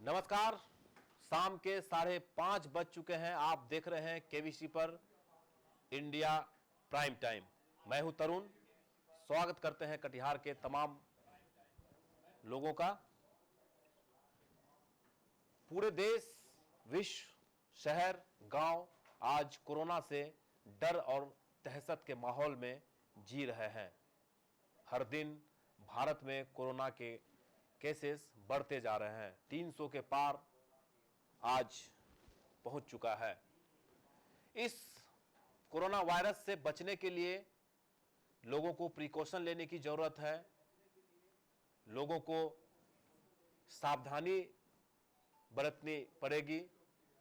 नमस्कार। शाम के 5:30 बज चुके हैं। आप देख रहे हैं केबीसी पर इंडिया प्राइम टाइम। मैं हूं तरुण। स्वागत करते हैं कटिहार के तमाम लोगों का। पूरे देश, विश्व, शहर, गांव आज कोरोना से डर और दहशत के माहौल में जी रहे हैं। हर दिन भारत में कोरोना के केसेस बढ़ते जा रहे हैं। 300 के पार आज पहुंच चुका है। इस कोरोना वायरस से बचने के लिए लोगों को प्रिकॉशन लेने की जरूरत है। लोगों को सावधानी बरतनी पड़ेगी,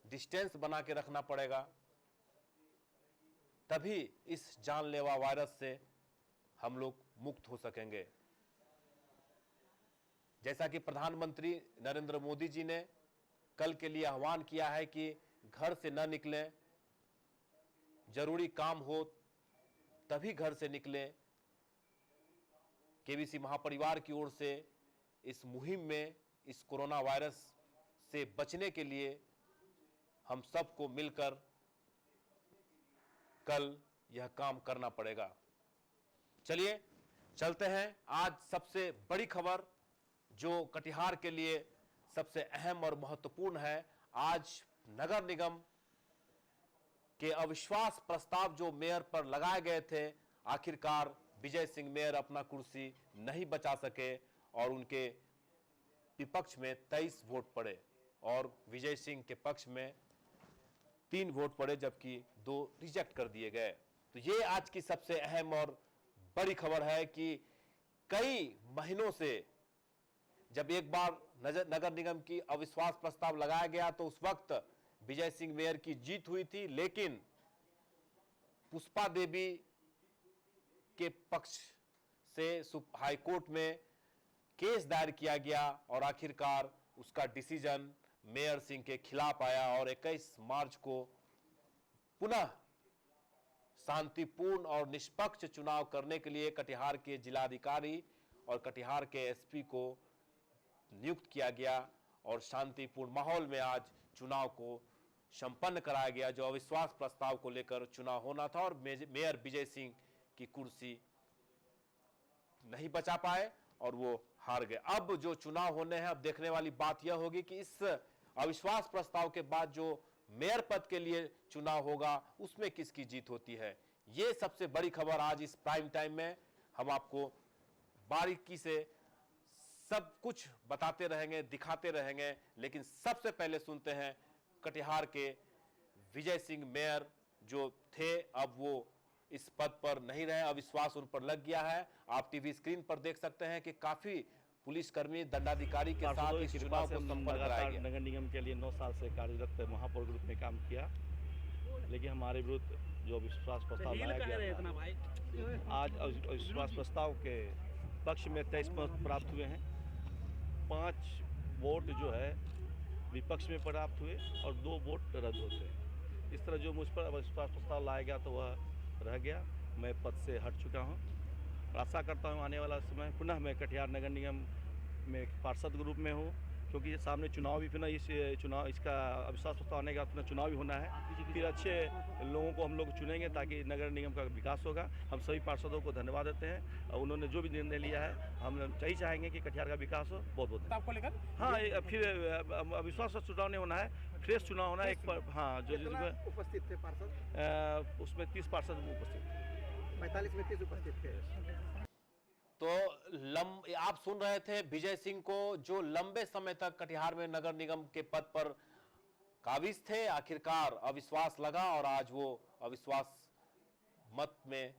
डिस्टेंस बना के रखना पड़ेगा, तभी इस जानलेवा वायरस से हम लोग मुक्त हो सकेंगे। जैसा कि प्रधानमंत्री नरेंद्र मोदी जी ने कल के लिए आह्वान किया है कि घर से न निकलें, जरूरी काम हो तभी घर से निकलें। केबीसी महापरिवार की ओर से इस मुहिम में, इस कोरोना वायरस से बचने के लिए हम सबको मिलकर कल यह काम करना पड़ेगा। चलिए चलते हैं। आज सबसे बड़ी खबर जो कटिहार के लिए सबसे अहम और महत्वपूर्ण है। आज नगर निगम के अविश्वास प्रस्ताव जो मेयर पर लगाए गए थे, आखिरकार विजय सिंह मेयर अपना कुर्सी नहीं बचा सके और उनके विपक्ष में 23 वोट पड़े और विजय सिंह के पक्ष में 3 वोट पड़े, जबकि 2 रिजेक्ट कर दिए गए। तो ये आज की सबसे अहम और बड़ी खबर है कि कई महीनों से जब एक बार नगर निगम की अविश्वास प्रस्ताव लगाया गया तो उस वक्त विजय सिंह मेयर की जीत हुई थी, लेकिन पुष्पा देवी के पक्ष से हाई कोर्ट में केस दायर किया गया और आखिरकार उसका डिसीजन मेयर सिंह के खिलाफ आया और 21 मार्च को पुनः शांतिपूर्ण और निष्पक्ष चुनाव करने के लिए कटिहार के जिलाधिकारी और कटिहार के एसपी को नियुक्त किया गया और शांतिपूर्ण माहौल में आज चुनाव को संपन्न कराया गया। जो अविश्वास प्रस्ताव को लेकर चुनाव होना था और मेयर विजय सिंह की कुर्सी नहीं बचा पाए और वो हार गए। अब जो चुनाव होने हैं, अब देखने वाली बात यह होगी कि इस अविश्वास प्रस्ताव के बाद जो मेयर पद के लिए चुनाव होगा उसमें किसकी जीत होती है। ये सबसे बड़ी खबर आज इस प्राइम टाइम में हम आपको बारीकी से सब कुछ बताते रहेंगे, दिखाते रहेंगे। लेकिन सबसे पहले सुनते हैं कटिहार के विजय सिंह मेयर जो थे, अब वो इस पद पर नहीं रहे, अविश्वास उन पर लग गया है। आप टीवी स्क्रीन पर देख सकते हैं कि काफी पुलिसकर्मी, दंडाधिकारी के साथ इस चुनाव को संपन्न कराया गया। नगर निगम के लिए 9 साल से कार्यरत महापौर ग्रुप में काम किया, लेकिन हमारे विरुद्ध जो अविश्वास प्रस्ताव लाया गया, आज अविश्वास प्रस्ताव के पक्ष में 23 मत प्राप्त हुए हैं। 5 वोट जो है विपक्ष में प्राप्त हुए और 2 वोट रद्द होते। इस तरह जो मुझ पर अविश्वास प्रस्ताव लाया गया तो वह रह गया। मैं पद से हट चुका हूं और आशा करता हूं आने वाला समय पुनः मैं कटिहार नगर निगम में पार्षद ग्रुप में हूं, क्योंकि ये सामने चुनाव भी पुनः इसका अविश्वास प्रस्ताव आने का पुनः चुनाव भी होना है। फिर अच्छे लोगों को हम लोग चुनेंगे ताकि नगर निगम का विकास होगा। हम सभी पार्षदों को धन्यवाद देते हैं और उन्होंने जो भी निर्णय लिया है, हम यही चाहेंगे कि कटिहार का विकास हो। बहुत बहुत आपको लेकर हाँ, फिर अविश्वास चुनाव नहीं होना है, फ्रेश चुनाव होना है। एक हाँ, जो जिसमें उपस्थित थे पार्षद, उसमें 30 पार्षद उपस्थित थे, 45 में 30 उपस्थित थे। तो आप सुन रहे थे विजय सिंह को, जो लंबे समय तक कटिहार में नगर निगम के पद पर काबिज थे। आखिरकार अविश्वास लगा और आज वो अविश्वास मत में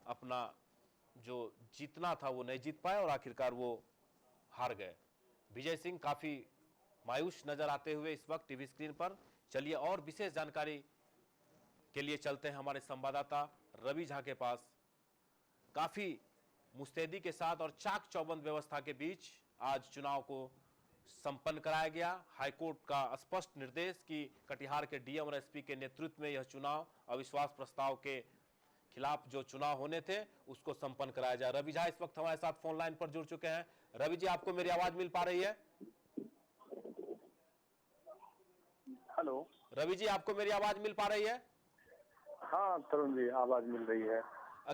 अपना जो जीतना था वो नहीं जीत पाए और आखिरकार वो हार गए। विजय सिंह काफी मायूस नजर आते हुए इस वक्त टीवी स्क्रीन पर। चलिए और विशेष जानकारी के लिए चलते हैं हमारे संवाददाता रवि झा के पास। काफी मुस्तैदी के साथ और चाक चौबंद व्यवस्था के बीच आज चुनाव को संपन्न कराया गया। हाईकोर्ट का स्पष्ट निर्देश कि कटिहार के डीएम और एसपी के नेतृत्व में यह चुनाव अविश्वास प्रस्ताव के खिलाफ जो चुनाव होने थे उसको संपन्न कराया जाए। रवि झा इस वक्त हमारे साथ फोन लाइन पर जुड़ चुके हैं। रवि जी, आपको मेरी आवाज मिल पा रही है? हेलो। रवि जी, आपको मेरी आवाज मिल पा रही है? हाँ तरुण जी, आवाज मिल रही है।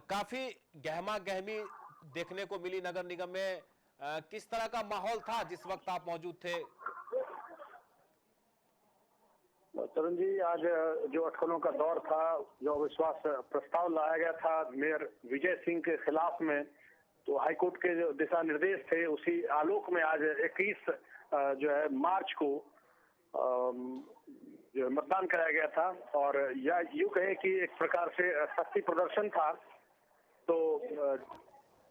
काफी गहमा गहमी देखने को मिली नगर निगम में। किस तरह का माहौल था जिस वक्त आप मौजूद थे? तरुण जी, आज जो अटकलों का दौर था, जो अविश्वास प्रस्ताव लाया गया था मेयर विजय सिंह के खिलाफ में, तो हाईकोर्ट के जो दिशा निर्देश थे उसी आलोक में आज 21 जो है मार्च को जो है मतदान कराया गया था। और या यूं कहें कि एक प्रकार से शक्ति प्रदर्शन था। तो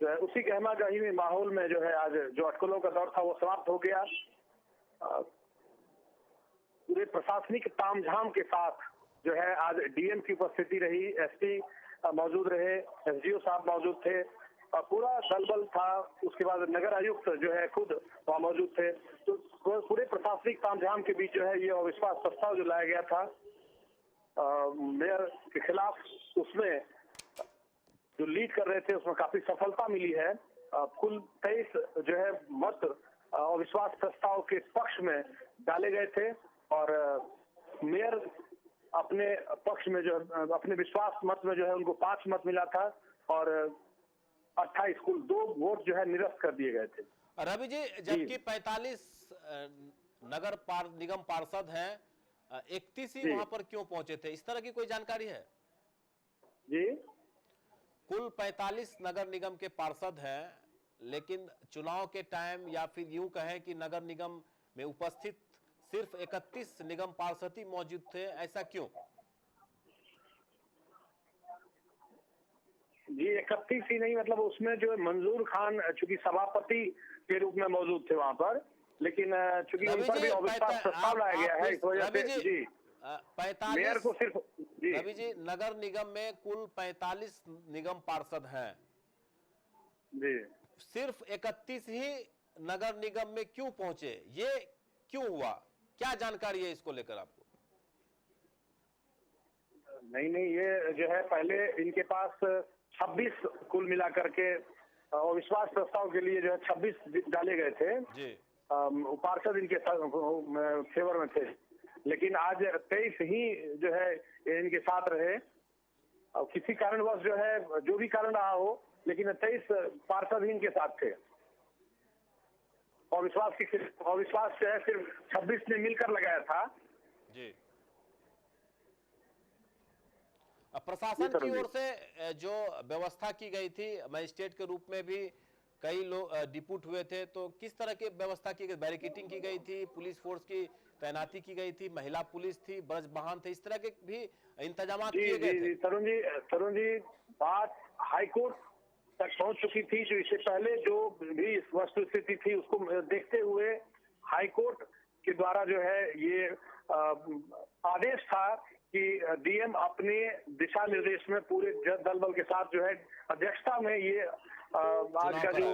जो है उसी गहमा गहमी माहौल में जो है आज जो अटकलों का दौर था वो समाप्त हो गया। पूरे प्रशासनिक तामझाम के साथ जो है आज डीएम की उपस्थिति रही, एसपी मौजूद रहे, एसडीओ साहब मौजूद थे, पूरा दलबल था। उसके बाद नगर आयुक्त जो है खुद वहाँ मौजूद थे। तो पूरे प्रशासनिक तामझाम के बीच जो है ये अविश्वास प्रस्ताव जो लाया गया था मेयर के खिलाफ, उसमें जो लीड कर रहे थे उसमें काफी सफलता मिली है। कुल 23 जो है मत अविश्वास प्रस्ताव के पक्ष में डाले गए थे और मेयर अपने पक्ष में जो अपने विश्वास मत में जो है उनको 5 मत मिला था और 28 कुल 2 वोट जो है निरस्त कर दिए गए थे। रवि जी, जबकि 45 नगर निगम पार्षद हैं, 31 ही वहां पर क्यों पहुंचे थे? इस तरह की कोई जानकारी है? जी, कुल 45 नगर निगम के पार्षद हैं, लेकिन चुनाव के टाइम या फिर यूं कहें कि नगर निगम में उपस्थित सिर्फ 31 निगम पार्षद ही मौजूद थे, ऐसा क्यों? जी 31 ही नहीं, मतलब उसमें जो मंजूर खान चूंकि सभापति के रूप में मौजूद थे वहां पर, लेकिन चूंकि उन पर भी अविश्वास प्रस्ताव लाया गया है, इस वजह से जी 45 मेयर को सिर्फ जी रवि जी, नगर निगम में कुल 45 निगम पार्षद हैं जी, सिर्फ 31 ही नगर निगम में क्यों पहुंचे? ये क्यों हुआ? क्या जानकारी है इसको लेकर आपको? नहीं, ये जो है पहले इनके पास 26 कुल मिलाकर के अविश्वास प्रस्ताव के लिए जो है 26 डाले गए थे जी। पार्षद इनके फेवर में थे, लेकिन आज 23 ही जो है इनके साथ रहे। और किसी कारणवश जो है जो भी कारण रहा हो, लेकिन 23 पार्षद ही इनके साथ थे। अविश्वास जो है सिर्फ 26 ने मिलकर लगाया था जी। प्रशासन की ओर से जो व्यवस्था की गई थी, मजिस्ट्रेट के रूप में भी कई लोग डिप्यूट हुए थे, तो किस तरह की व्यवस्था की गई? बैरिकेटिंग की गई थी, पुलिस फोर्स की तैनाती की गई थी, महिला पुलिस थी, ब्रज वाहन थे, इस तरह के भी इंतजाम किए गए थे? तरुण जी, बात हाईकोर्ट तक पहुंच चुकी थी। जो इससे पहले जो भी वस्तु स्थिति थी उसको देखते हुए हाईकोर्ट के द्वारा जो है ये आदेश था कि डीएम अपने दिशा निर्देश में पूरे दल बल के साथ जो है अध्यक्षता में ये आज का जो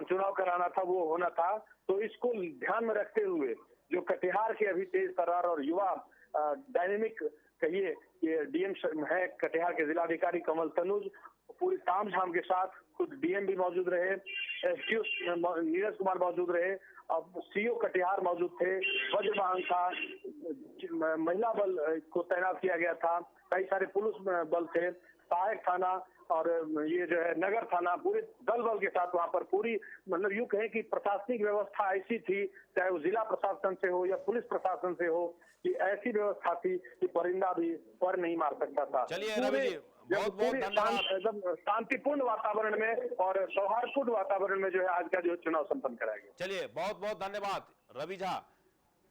चुनाव कराना था वो होना था। तो इसको ध्यान में रखते हुए जो कटिहार के अभी तेज तर्रार और युवा डायनेमिक कहिए कि डीएम है कटिहार के जिलाधिकारी कमल तनुज, पूरी तामझाम के साथ खुद डीएम भी मौजूद रहे, एसडीओ नीरज कुमार मौजूद रहे, अब सीओ कटिहार मौजूद थे, वज्रवाहन था, महिला बल को तैनात किया गया था, कई सारे पुलिस बल थे, सहायक थाना और ये जो है नगर थाना, पूरे दल बल के साथ वहां पर पूरी मतलब यूं कहें कि प्रशासनिक व्यवस्था ऐसी थी, चाहे वो जिला प्रशासन से हो या पुलिस प्रशासन से हो, कि ऐसी व्यवस्था थी कि परिंदा भी पर नहीं मार सकता था। चलिए रवि जी, बहुत बहुत धन्यवाद। एकदम शांतिपूर्ण वातावरण में और सौहार्दपूर्ण वातावरण में जो है आज का जो चुनाव संपन्न कराया गया। चलिए बहुत बहुत धन्यवाद रवि झा।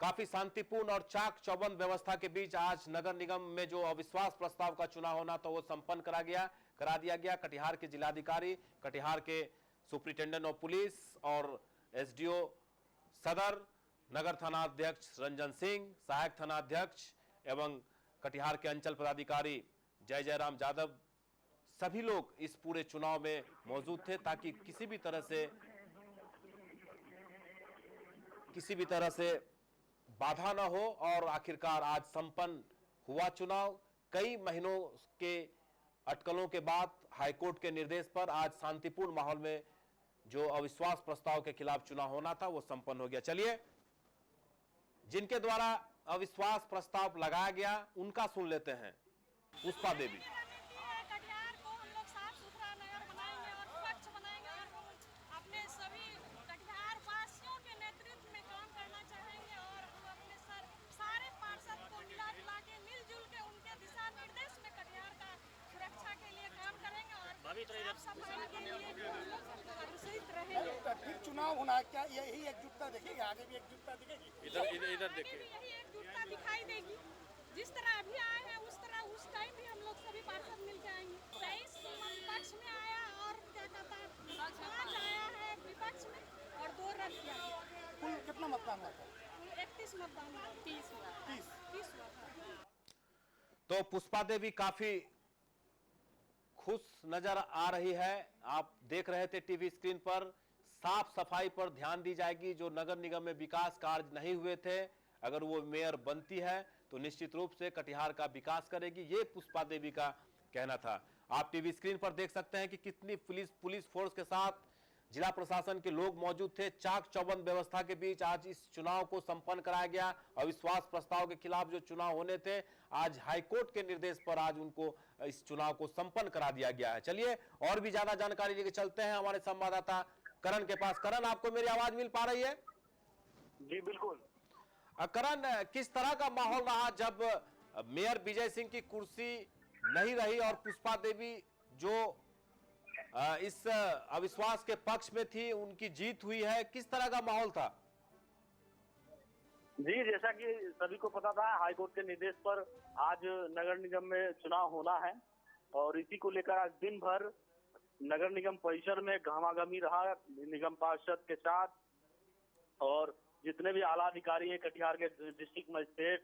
काफी शांतिपूर्ण और चाक चौबंद व्यवस्था के बीच आज नगर निगम में जो अविश्वास प्रस्ताव का चुनाव होना था वो संपन्न करा दिया गया। कटिहार के जिलाधिकारी, कटिहार के सुप्रिंटेंडेंट ऑफ पुलिस और एसडीओ सदर, नगर थाना अध्यक्ष रंजन सिंह, सहायक थाना अध्यक्ष एवं कटिहार के अंचल पदाधिकारी जय जयराम यादव, सभी लोग इस पूरे चुनाव में मौजूद थे ताकि किसी भी तरह से बाधा न हो। और आखिरकार आज संपन्न हुआ चुनाव। कई महीनों के अटकलों के बाद हाईकोर्ट के निर्देश पर आज शांतिपूर्ण माहौल में जो अविश्वास प्रस्ताव के खिलाफ चुनाव होना था वो संपन्न हो गया। चलिए, जिनके द्वारा अविश्वास प्रस्ताव लगाया गया, उनका सुन लेते हैं। पुष्पा देवी। कटिहार को हम लोग साफ सुथरा नगर बनाएंगे और स्वच्छ बनाएंगे और हम अपने सभी कटिहार वासियों के नेतृत्व में काम करना चाहेंगे और हम अपने सारे पार्षद को मिला जुला के मिलजुल के उनके दिशा निर्देश में कटिहार का सुरक्षा के लिए काम करेंगे और साफ सफाई के लिए भी हम लोग अनुशासित रहेंगे। फिर चुनाव होना है, क्या यही एकजुटता दिखेगी? आगे भी एकजुटता दिखेगी? इधर आगे भी यही एकजुटता दिखाई देगी। जिस तरह अभी आए हैं उस तरह उस टाइम भी हम लोग सभी पार्षद मिलकर आएंगे। 23 पक्ष में आया और क्या कहता है 5 आया है विपक्ष में और 2 रद्द किया गया। कुल कितना मतदान हुआ था? कुल 31 मतदान हुआ, 30 हुआ था। तो पुष्पा देवी काफी खुश नजर आ रही है। आप देख रहे थे टीवी स्क्रीन पर, साफ सफाई पर ध्यान दी जाएगी। जो नगर निगम में विकास कार्य नहीं हुए थे, अगर वो मेयर बनती है तो निश्चित रूप से कटिहार का विकास करेगी, ये पुष्पा देवी का कहना था। आप टीवी स्क्रीन पर देख सकते हैं कि कितनी पुलिस फोर्स के साथ जिला प्रशासन के लोग मौजूद थे। चाक चौबंद व्यवस्था के बीच आज इस चुनाव को संपन्न कराया गया। अविश्वास प्रस्ताव के खिलाफ जो चुनाव होने थे, आज हाईकोर्ट के निर्देश पर आज उनको इस चुनाव को संपन्न करा दिया गया है। चलिए और भी ज्यादा जानकारी लेके चलते हैं हमारे संवाददाता करण के पास। करण, आपको मेरी आवाज मिल पा रही है? जी बिल्कुल। करण, किस तरह का माहौल रहा जब मेयर विजय सिंह की कुर्सी नहीं रही और पुष्पा देवी जो इस अविश्वास के पक्ष में थी, उनकी जीत हुई है? किस तरह का माहौल था? जी, जैसा कि सभी को पता था, हाईकोर्ट के निर्देश पर आज नगर निगम में चुनाव होना है और इसी को लेकर आज दिन भर नगर निगम परिसर में गहमागहमी रहा निगम पार्षद के साथ। और जितने भी आला अधिकारी हैं, कटिहार के डिस्ट्रिक्ट मजिस्ट्रेट,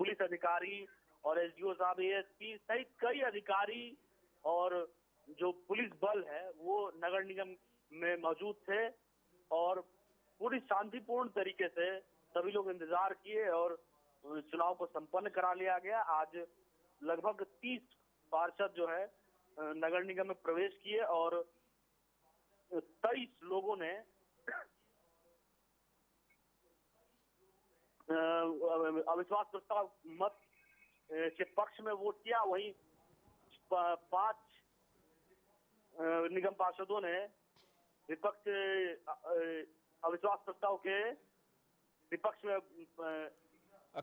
पुलिस अधिकारी और एसडीओ साहब, एएसपी सहित कई अधिकारी और जो पुलिस बल है वो नगर निगम में मौजूद थे और पूरी शांतिपूर्ण तरीके से सभी लोग इंतजार किए और चुनाव को संपन्न करा लिया गया। आज लगभग 30 पार्षद जो है नगर निगम में प्रवेश किए और 23 लोगों ने अविश्वास प्रस्ताव मत के पक्ष में वोट किया। वहीं 5 निगम पार्षदों ने विपक्ष अविश्वास प्रस्ताव के विपक्ष में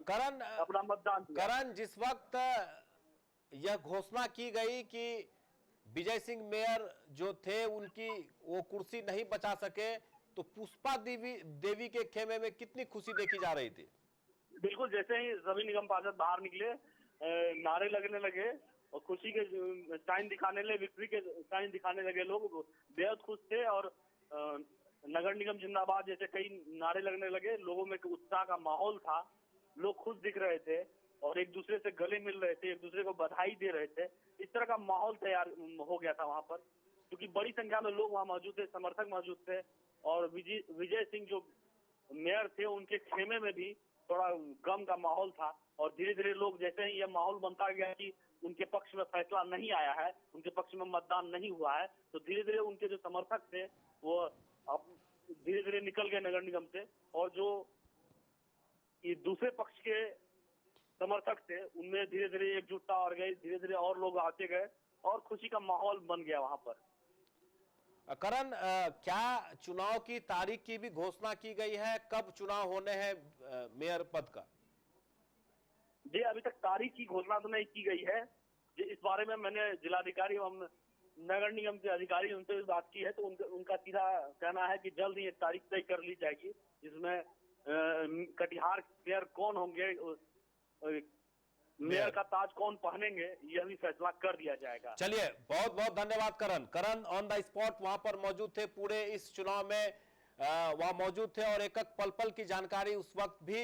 करण अपना मतदान दिया। करण, जिस वक्त यह घोषणा की गई कि विजय सिंह मेयर जो थे उनकी वो कुर्सी नहीं बचा सके, तो पुष्पा देवी के खेमे में कितनी खुशी देखी जा रही थी? बिल्कुल, जैसे ही सभी निगम पार्षद बाहर निकले, नारे लगने लगे और खुशी के साइन दिखाने लगे, विक्ट्री के साइन दिखाने लगे। लोग बेहद खुश थे और नगर निगम जिंदाबाद जैसे कई नारे लगने लगे। लोगों में उत्साह का माहौल था, लोग खुश दिख रहे थे और एक दूसरे से गले मिल रहे थे, एक दूसरे को बधाई दे रहे थे। इस तरह का माहौल तैयार हो गया था वहां पर, क्योंकि बड़ी संख्या में लोग वहां मौजूद थे, समर्थक मौजूद थे और विजय सिंह जो मेयर थे उनके खेमे में भी थोड़ा गम का माहौल था। और धीरे धीरे लोग, जैसे ही यह माहौल बनता गया कि उनके पक्ष में फैसला नहीं आया है, उनके पक्ष में मतदान नहीं हुआ है, तो धीरे धीरे उनके जो समर्थक थे वो अब धीरे धीरे निकल गए नगर निगम से और जो ये दूसरे पक्ष के समर्थक थे उनमें धीरे धीरे एकजुटता और गई, धीरे धीरे और लोग आते गए और खुशी का माहौल बन गया वहां पर। करण, क्या चुनाव की तारीख की भी घोषणा की गई है? कब चुनाव होने हैं मेयर पद का? जी, अभी तक तारीख की घोषणा तो नहीं की गई है। इस बारे में मैंने जिलाधिकारी एवं नगर निगम के अधिकारी उनसे भी बात की है, तो उनका सीधा कहना है कि जल्द ही एक तारीख तय कर ली जाएगी, जिसमें कटिहार मेयर कौन होंगे, मेयर का ताज कौन पहनेंगे, यह भी फैसला कर दिया जाएगा। चलिए, बहुत बहुत धन्यवाद करण। करण ऑन द स्पॉट वहां पर मौजूद थे, पूरे इस चुनाव में वहां मौजूद थे और एक एक पल पल की जानकारी उस वक्त भी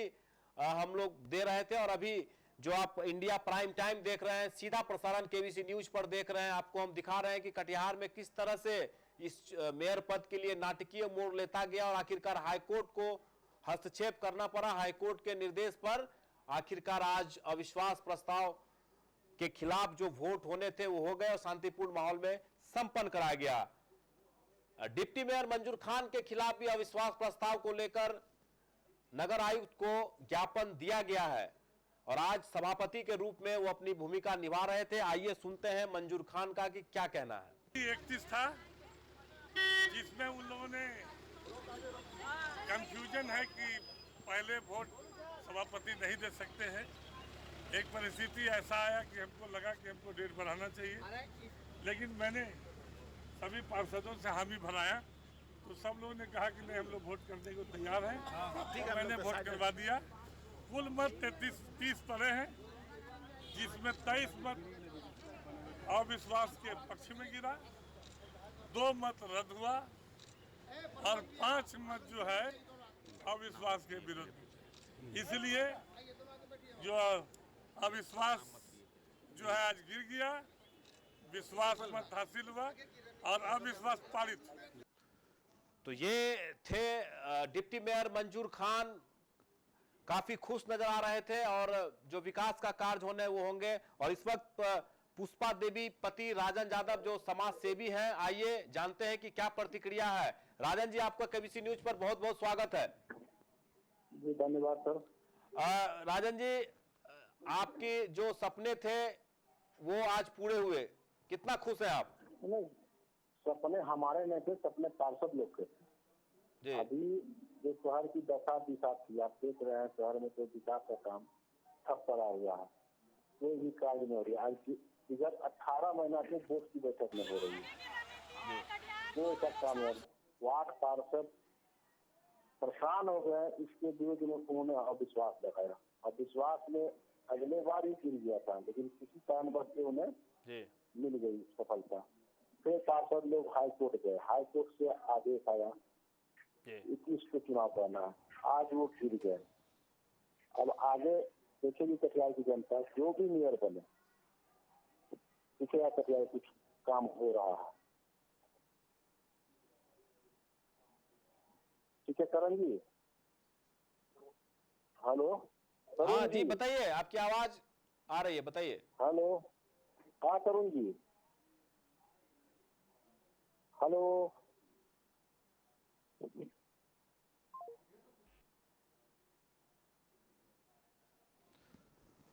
हम लोग दे रहे थे। और अभी जो आप इंडिया प्राइम टाइम देख रहे हैं, सीधा प्रसारण केबीसी न्यूज पर देख रहे हैं, आपको हम दिखा रहे हैं कि कटिहार में किस तरह से इस मेयर पद के लिए नाटकीय मोड़ लेता गया और आखिरकार हाईकोर्ट को हस्तक्षेप करना पड़ा। हाईकोर्ट के निर्देश पर आखिरकार आज अविश्वास प्रस्ताव के खिलाफ जो वोट होने थे वो हो गए और शांतिपूर्ण माहौल में संपन्न कराया गया। डिप्टी मेयर मंजूर खान के खिलाफ भी अविश्वास प्रस्ताव को लेकर नगर आयुक्त को ज्ञापन दिया गया है और आज सभापति के रूप में वो अपनी भूमिका निभा रहे थे। आइए सुनते हैं मंजूर खान का कि क्या कहना है। 31 था जिसमें उन लोगों ने कंफ्यूजन है कि पहले वोट सभापति नहीं दे सकते हैं। एक परिस्थिति ऐसा आया कि हमको लगा कि हमको डेट बढ़ाना चाहिए, लेकिन मैंने सभी पार्षदों से हामी भराया तो सब लोगों ने कहा कि नहीं, हम लोग वोट करने को तैयार हैं। तो मैंने वोट करवा दिया। कुल मत 30 पड़े हैं, जिसमें 23 मत अविश्वास के पक्ष में गिरा, 2 मत रद्द हुआ और 5 मत जो है अविश्वास के विरुद्ध। इसलिए जो अविश्वास जो है आज गिर गया, विश्वास मत हासिल हुआ और अविश्वास पारित। तो ये थे डिप्टी मेयर मंजूर खान, काफी खुश नजर आ रहे थे और जो विकास का कार्य होने वो होंगे। और इस वक्त पुष्पा देवी पति राजन यादव जो समाज सेवी हैं, आइए जानते हैं कि क्या प्रतिक्रिया है। राजन जी, आपका केबीसी न्यूज पर बहुत बहुत स्वागत है। जी धन्यवाद सर। राजन जी, आपके जो सपने थे वो आज पूरे हुए, कितना खुश है आप? नहीं, सपने हमारे नहीं थे, सपने पार्षद लोग के थे। जी। अभी जो शहर की दशा दिशा थी, आप देख रहे हैं शहर में कोई विकास का काम ठप पड़ा हुआ है, कोई भी कार्य नहीं हो रही है। आज विगत 18 महीना से बोर्ड की बैठक में हो रही है, कोई सा काम है। वार्ड पार्षद परेशान हो गए, इसके विरोध में उन्होंने अविश्वास लगाया। अविश्वास में अगले बार ही गिर गया था, लेकिन किसी कारणवश से उन्हें मिल गई सफलता। फिर पार्षद लोग हाई कोर्ट गए, हाई कोर्ट से आदेश आया 21 को चुनाव करना है, आज वो गिर गए। अब आगे देखेगी कटिहार की जनता, जो भी मेयर बने, कटिहार कुछ काम हो रहा है। ठीक है करण जी, हेलो। हाँ जी, बताइए, आपकी आवाज आ रही है, बताइए। हेलो, हाँ करुण जी, हेलो।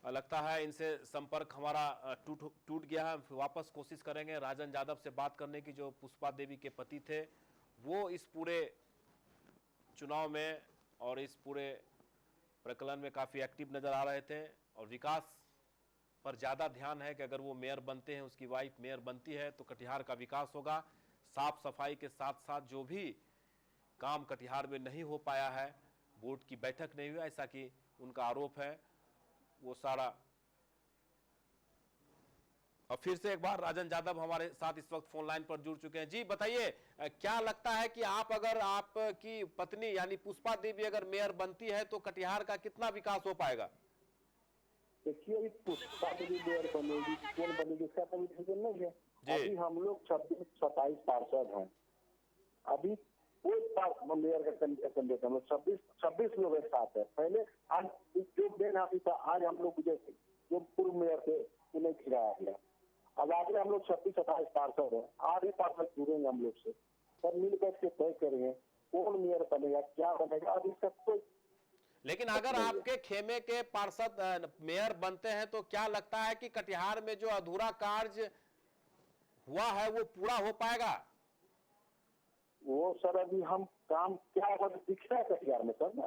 लगता है इनसे संपर्क हमारा टूट गया है। वापस कोशिश करेंगे राजन यादव से बात करने की, जो पुष्पा देवी के पति थे। वो इस पूरे चुनाव में और इस पूरे प्रकलन में काफ़ी एक्टिव नज़र आ रहे थे और विकास पर ज़्यादा ध्यान है कि अगर वो मेयर बनते हैं, उसकी वाइफ मेयर बनती है तो कटिहार का विकास होगा। साफ सफाई के साथ साथ जो भी काम कटिहार में नहीं हो पाया है, बोर्ड की बैठक नहीं हुआ ऐसा कि उनका आरोप है, वो सारा। और फिर से एक बार राजन यादव हमारे साथ इस वक्त फोन लाइन पर जुड़ चुके हैं। जी बताइए, क्या लगता है कि अगर आपकी पत्नी यानी पुष्पा देवी अगर मेयर बनती है तो कटिहार का कितना विकास हो पाएगा? देखिए, अभी पुष्पा देवी मेयर बनेगी, कौन बनेगी इसका तो डिसीजन नहीं है। अभी हम लोग 26-27 पार्षद हैं, अभी कोई मेयर का कैंडिडेट हम लोग 26 लोग एक साथ है। पहले आज जो मेन हाथी था, आज हम लोग जैसे जो पूर्व मेयर थे उन्हें खिलाया गया। अब आगे हम लोग 26-27 पार्षद हैं, आधे पार्षद जुड़ेंगे हम लोग से, सब मिलकर के तय करेंगे कौन मेयर बनेगा, क्या बनेगा। अभी सब कोई, लेकिन अगर आपके खेमे के पार्षद मेयर बनते हैं तो क्या लगता है कि कटिहार में जो अधूरा कार्य हुआ है वो पूरा हो पाएगा? वो सर अभी हम काम क्या दिख रहा है कटिहार में सर ना,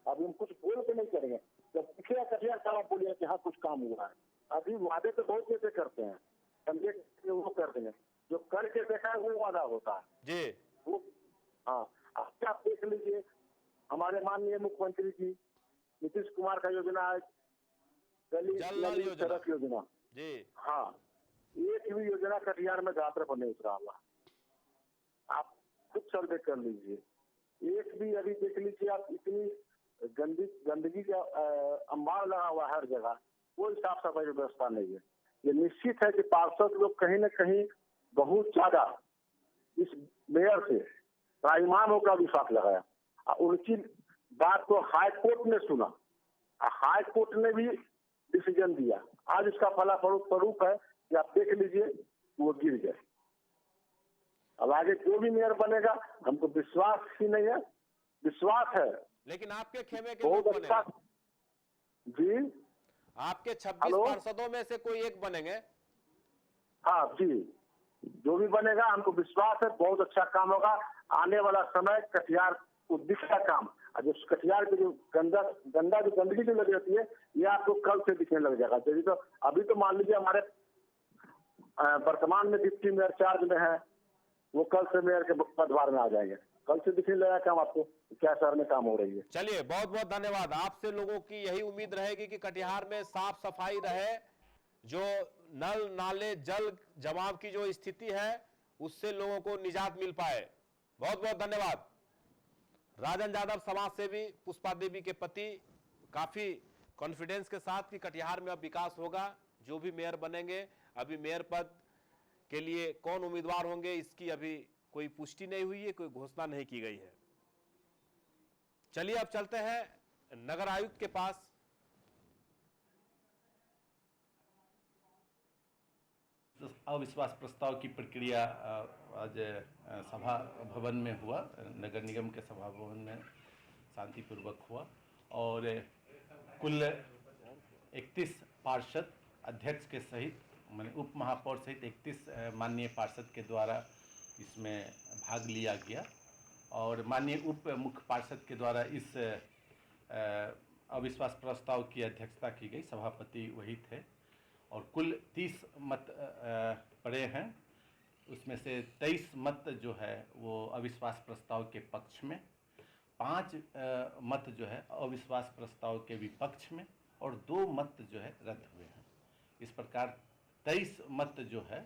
अभी हम कुछ बोल के नहीं करेंगे। जब दिख रहा है कटिहार का आप बोलिए कि हाँ कुछ काम हुआ है। अभी वादे तो बहुत जैसे करते हैं, समझे, वो कर देंगे, जो करके देखा है वो वादा होता है जी। वो हाँ, आप देख लीजिए, हमारे माननीय मुख्यमंत्री जी नीतीश कुमार का योजना है गली सड़क योजना जी। हाँ, एक भी योजना कटिहार में गात्र पर नहीं उतरा हुआ। आप खुद सर्वे कर लीजिए, एक भी अभी देख लीजिए आप, इतनी गंदगी का अंबार लगा हुआ है हर जगह, कोई साफ सफाई व्यवस्था नहीं है। ये निश्चित है कि पार्षद लोग कहीं न कहीं बहुत ज्यादा इस मेयर से राइमानों का विश्वास लगाया। उनकी बात को हाई कोर्ट ने सुना, हाई कोर्ट ने भी डिसीजन दिया। आज इसका फलाफलस्वरूप है कि आप देख लीजिए वो गिर गए। अब आगे जो भी मेयर बनेगा, हमको विश्वास ही नहीं है, विश्वास है लेकिन आपके खेमे के बहुत लोग अच्छा। बनेंगे, जी आपके 26 हेलो? पार्षदों में से कोई एक बनेंगे। हाँ जी, जो भी बनेगा हमको विश्वास है बहुत अच्छा काम होगा। आने वाला समय कटिहार को दिखता काम, और जो कटिहार की जो गंदा जो गंदगी जो लगी रहती है ये आपको कल से दिखने लग जाएगा। जैसे तो अभी तो मान लीजिए हमारे वर्तमान में डिप्टी मेयर चार्ज में है, वो कल से मेयर के पदभार में आ जाएंगे। कल से दिखने लगेगा काम आपको क्या शहर में काम हो रही है। चलिए बहुत बहुत धन्यवाद। आपसे लोगों की यही उम्मीद रहेगी कि कटिहार में साफ सफाई रहे, जो नल नाले जल जमाव की जो स्थिति है उससे लोगों को निजात मिल पाए। बहुत बहुत धन्यवाद। राजन यादव समाज सेवी पुष्पा देवी के पति काफी कॉन्फिडेंस के साथ कि कटिहार में अब विकास होगा। जो भी मेयर बनेंगे, अभी मेयर पद के लिए कौन उम्मीदवार होंगे इसकी अभी कोई पुष्टि नहीं हुई है, कोई घोषणा नहीं की गई है। चलिए अब चलते हैं नगर आयुक्त के पास। अविश्वास प्रस्ताव की प्रक्रिया आज सभा भवन में हुआ, नगर निगम के सभा भवन में शांतिपूर्वक हुआ और कुल 31 पार्षद अध्यक्ष के सहित माने उप महापौर सहित 31 माननीय पार्षद के द्वारा इसमें भाग लिया गया और माननीय उप मुख्य पार्षद के द्वारा इस अविश्वास प्रस्ताव की अध्यक्षता की गई। सभापति वही थे और कुल 30 मत पड़े हैं, उसमें से 23 मत जो है वो अविश्वास प्रस्ताव के पक्ष में, 5 मत जो है अविश्वास प्रस्ताव के विपक्ष में और 2 मत जो है रद्द हुए हैं। इस प्रकार 23 मत जो है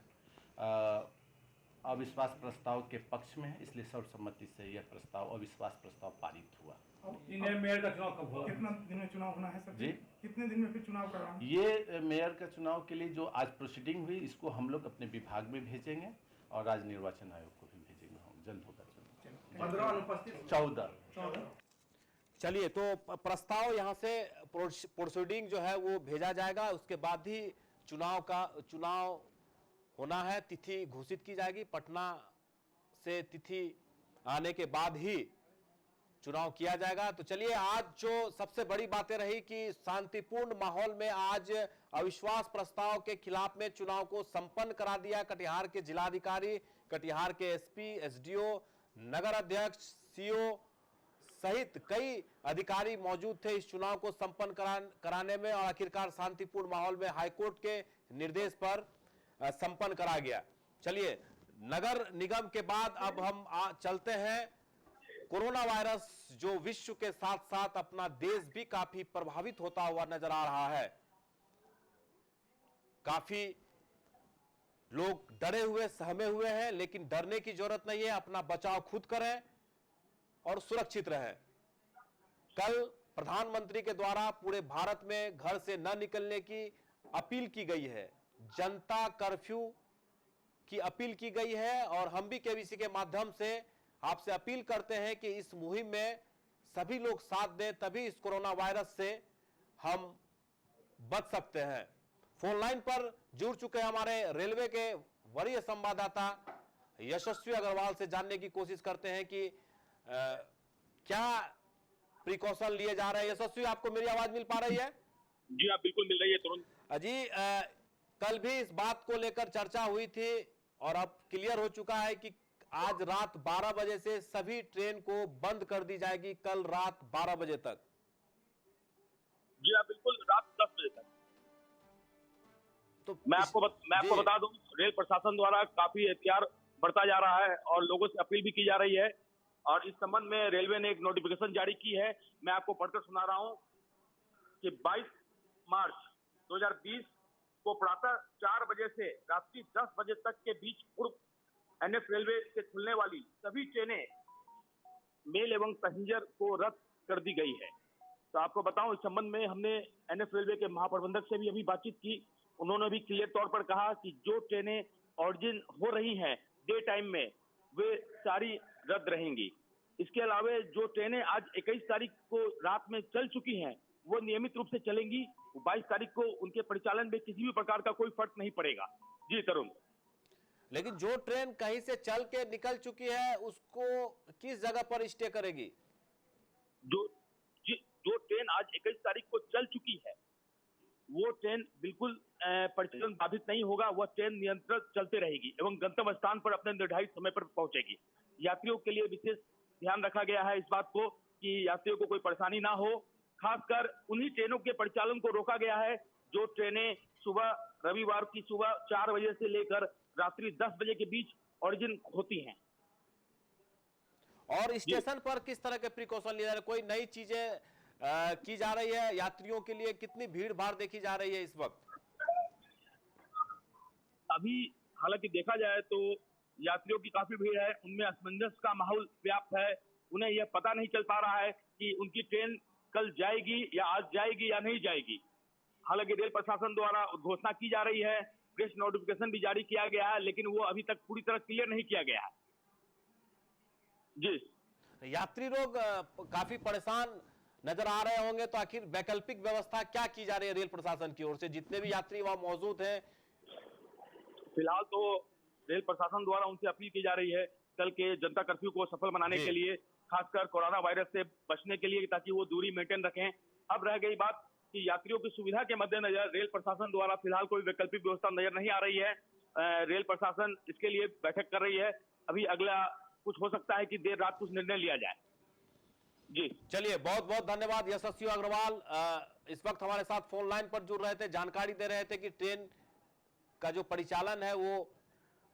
अविश्वास प्रस्ताव के पक्ष में है, इसलिए सर्वसम्मति से यह प्रस्ताव अविश्वास प्रस्ताव पारित हुआ। नए मेयर का चुनाव कब होगा? कितना दिन में चुनाव होना है सर? जी कितने दिन में फिर चुनाव करवाना है? ये मेयर का चुनाव के लिए जो आज प्रोसीडिंग हुई इसको हम लोग अपने विभाग में भेजेंगे और राज्य निर्वाचन आयोग को भी भेजेंगे। हम जल्द होगा चुनाव। 15 अनुपस्थित 14। चलिए तो प्रस्ताव यहाँ से प्रोसीडिंग जो है वो भेजा जाएगा, उसके बाद ही चुनाव होना है, तिथि घोषित की जाएगी। पटना से तिथि आने के बाद ही चुनाव किया जाएगा। तो चलिए आज जो सबसे बड़ी बातें रही कि शांतिपूर्ण माहौल में आज अविश्वास प्रस्ताव के खिलाफ में चुनाव को संपन्न करा दिया। कटिहार के जिलाधिकारी, कटिहार के एसपी, एसडीओ, नगर अध्यक्ष, सीओ सहित कई अधिकारी मौजूद थे इस चुनाव को संपन्न कराने में और आखिरकार शांतिपूर्ण माहौल में हाईकोर्ट के निर्देश पर संपन्न करा गया। चलिए नगर निगम के बाद अब हम चलते हैं कोरोना वायरस जो विश्व के साथ साथ अपना देश भी काफी प्रभावित होता हुआ नजर आ रहा है। काफी लोग डरे हुए सहमे हुए हैं, लेकिन डरने की जरूरत नहीं है। अपना बचाव खुद करें और सुरक्षित रहें। कल प्रधानमंत्री के द्वारा पूरे भारत में घर से न निकलने की अपील की गई है, जनता कर्फ्यू की अपील की गई है और हम भी केबीसी के माध्यम से आपसे अपील करते हैं कि इस मुहिम में सभी लोग साथ दें, तभी इस कोरोना वायरस से हम बच सकते हैं। फोन लाइन पर जुड़ चुके हमारे रेलवे के वरीय संवाददाता यशस्वी अग्रवाल से जानने की कोशिश करते हैं कि क्या प्रिकॉशन लिए जा रहे हैं। यशस्वी, आपको मेरी आवाज मिल पा रही है? जी हाँ, बिल्कुल मिल रही है तुरंत। जी, कल भी इस बात को लेकर चर्चा हुई थी और अब क्लियर हो चुका है कि आज रात 12 बजे से सभी ट्रेन को बंद कर दी जाएगी, कल रात 12 बजे तक। जी हाँ, बिल्कुल रात 10 बजे तक। तो मैं आपको बता दूं, रेल प्रशासन द्वारा काफी एहतियात बरता जा रहा है और लोगों से अपील भी की जा रही है और इस संबंध में रेलवे ने एक नोटिफिकेशन जारी की है। मैं आपको पढ़कर सुना रहा हूं कि 22 मार्च 2020 को प्रातः 4 बजे से रात्रि 10 बजे तक के बीच पूर्व एनएफ रेलवे से खुलने वाली सभी ट्रेनें मेल एवं पैसेंजर को रद्द कर दी गई है। तो आपको बताऊं, इस संबंध में हमने एनएफ रेलवे के महाप्रबंधक से भी अभी बातचीत की। उन्होंने भी क्लियर तौर पर कहा कि जो ट्रेनें ऑरिजिन हो रही हैं डे टाइम में, वे सारी रद्द रहेंगी। इसके अलावा जो ट्रेनें आज 21 तारीख को रात में चल चुकी हैं वो नियमित रूप से चलेंगी। 22 तारीख को उनके परिचालन में किसी भी प्रकार का कोई फर्क नहीं पड़ेगा। जी तरुण। लेकिन जो ट्रेन कहीं से चल के निकल चुकी है उसको किस जगह पर स्टे करेगी? 21 तारीख को चल चुकी है, वो ट्रेन बिल्कुल परिचालन बाधित नहीं होगा। वह ट्रेन नियंत्रित चलते रहेगी एवं गंतव्य स्थान पर अपने निर्धारित समय पर पहुंचेगी। यात्रियों के लिए विशेष ध्यान रखा गया है इस बात को कि यात्रियों को कोई परेशानी ना हो। खासकर उन्हीं ट्रेनों के परिचालन को रोका गया है जो ट्रेनें सुबह रविवार की सुबह 4 बजे से लेकर रात्रि 10 बजे के बीच ओरिजिन होती हैं। और स्टेशन पर किस तरह के प्रिकॉशन लिया जा रहा है? कोई नई चीजें की जा रही है? यात्रियों के लिए कितनी भीड़ भाड़ देखी जा रही है इस वक्त? अभी हालांकि देखा जाए तो यात्रियों की काफी भीड़ है, उनमें असमंजस का माहौल व्याप्त है। उन्हें यह पता नहीं चल पा रहा है कि उनकी ट्रेन कल जाएगी या आज जाएगी या नहीं जाएगी। हालांकि रेल प्रशासन द्वारा घोषणा की जा रही है, प्रेस नोटिफिकेशन भी जारी किया गया है, लेकिन वो अभी तक पूरी तरह क्लियर नहीं किया गया है। जी, यात्री लोग काफी परेशान नजर आ रहे होंगे, तो आखिर वैकल्पिक व्यवस्था क्या की जा रही है रेल प्रशासन की ओर से? जितने भी यात्री वहां मौजूद हैं, फिलहाल तो रेल प्रशासन द्वारा उनसे अपील की जा रही है कल के जनता कर्फ्यू को सफल बनाने के लिए, खासकर कोरोना वायरस से बचने के लिए, ताकि वो दूरी मेंटेन रखें। अब रह गई बात कि यात्रियों की सुविधा के मद्देनजर रेल प्रशासन द्वारा फिलहाल कोई वैकल्पिक व्यवस्था नजर नहीं आ रही है। रेल प्रशासन इसके लिए बैठक कर रही है। अभी अगला कुछ हो सकता है कि देर रात कुछ निर्णय लिया जाए। जी, चलिए, बहुत बहुत धन्यवाद यशस्वी अग्रवाल। इस वक्त हमारे साथ फोन लाइन पर जुड़ रहे थे, जानकारी दे रहे थे कि ट्रेन का जो परिचालन है वो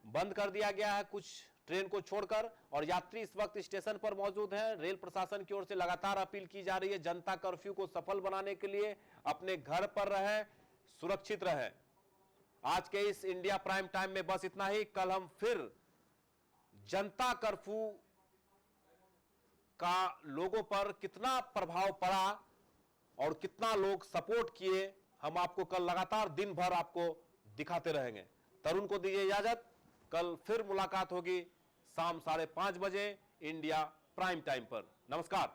बंद कर दिया गया है कुछ ट्रेन को छोड़कर, और यात्री इस वक्त स्टेशन पर मौजूद हैं। रेल प्रशासन की ओर से लगातार अपील की जा रही है जनता कर्फ्यू को सफल बनाने के लिए अपने घर पर रहें, सुरक्षित रहें। आज के इस इंडिया प्राइम टाइम में बस इतना ही। कल हम फिर जनता कर्फ्यू का लोगों पर कितना प्रभाव पड़ा और कितना लोग सपोर्ट किए, हम आपको कल लगातार दिन भर आपको दिखाते रहेंगे। तरुण को दीजिए इजाजत, कल फिर मुलाकात होगी शाम 5:30 बजे इंडिया प्राइम टाइम पर। नमस्कार।